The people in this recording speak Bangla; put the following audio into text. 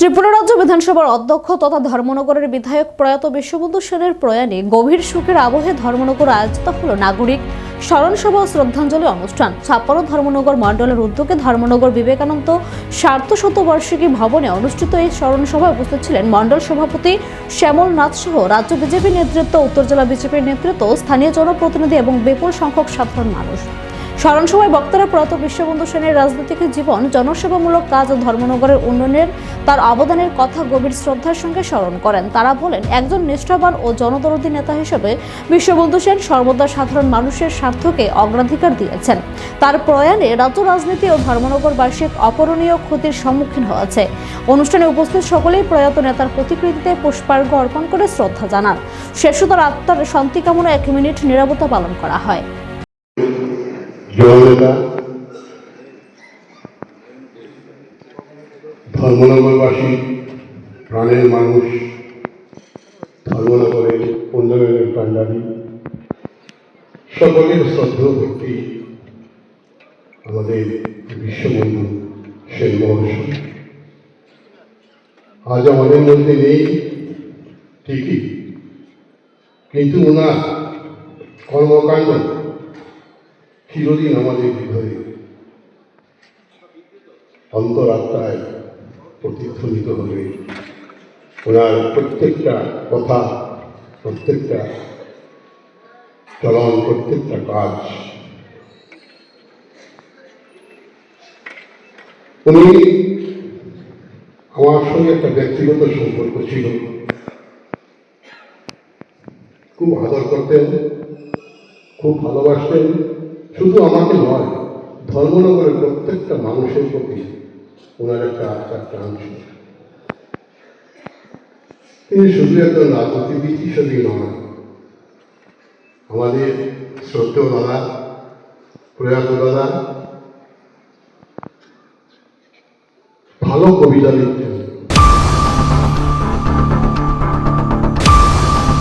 ত্রিপুরা রাজ্য বিধানসভার অধ্যক্ষ তথা ধর্মনগরের বিধায়ক প্রয়াত বিশ্ববন্ধু সেনের প্রয়াণে গভীর শোকের আবহে ধর্মনগর আয়োজিত হল নাগরিক স্মরণসভা ও শ্রদ্ধাঞ্জলি অনুষ্ঠান। 56 ধর্মনগর মণ্ডলের উদ্যোগে ধর্মনগর বিবেকানন্দ সার্ধশতবার্ষিকী ভবনে অনুষ্ঠিত এই স্মরণসভায় উপস্থিত ছিলেন মণ্ডল সভাপতি শ্যামল নাথ সহ রাজ্য বিজেপি নেতৃত্ব, উত্তর জেলা বিজেপির নেতৃত্ব, স্থানীয় জনপ্রতিনিধি এবং বিপুল সংখ্যক সাধারণ মানুষ। স্মরণসভায় বক্তারা প্রয়াত বিশ্ববন্ধু সেনের রাজনৈতিক জীবন, জনসেবামূলক কাজ ও ধর্মনগরের উন্নয়নের তার অবদানের কথা গভীর শ্রদ্ধার সঙ্গে স্মরণ করেন। তারা বলেন, একজন নিষ্ঠাবান ও জনদরদী নেতা হিসেবে বিশ্ববন্ধু সেন সর্বদা সাধারণ মানুষের স্বার্থকে অগ্রাধিকার দিয়েছেন। তার প্রয়াণে রাজ্য রাজনীতি ও ধর্মনগরবাসী অপূরণীয় ক্ষতির সম্মুখীন হয়েছে। অনুষ্ঠানে উপস্থিত সকলেই প্রয়াত নেতার প্রতিকৃতিতে পুষ্পার্ঘ্য অর্পণ করে শ্রদ্ধা জানান। শেষে তার আত্মার শান্তি কামনা 1 মিনিট নীরবতা পালন করা হয়। ধর্মনগরবাসী, প্রাণের মানুষ, ধর্মনগরের উন্নয়নের কাণ্ডারী, সকলের শ্রদ্ধেয় ব্যক্তি আমাদের বিশ্ববন্ধু সেন মহাশয় আজ আমাদের মধ্যে নেই ঠিকই, কিন্তু ওনার কর্মকাণ্ড চিরদিন আমাদের হৃদয়ে অন্তরাত্মায় প্রতিধ্বনিত হবে। ওনার প্রত্যেকটা কথা, প্রত্যেকটা চলন, প্রত্যেকটা কাজ উনি আমার সঙ্গে একটা ব্যক্তিগত সম্পর্ক ছিল। খুব আদর করতেন, খুব ভালোবাসতেন, শুধু আমাকে নয়, ধর্মনগরের প্রত্যেকটা মানুষের প্রতি ওনার একটা টান ছিল। তিনি শুধু একজন রাজনীতিবিদ হিসেবেই নয়, আমাদের শ্রদ্ধেয় দাদা, প্রয়াত দাদা ভালো কবিতা লিখতেন,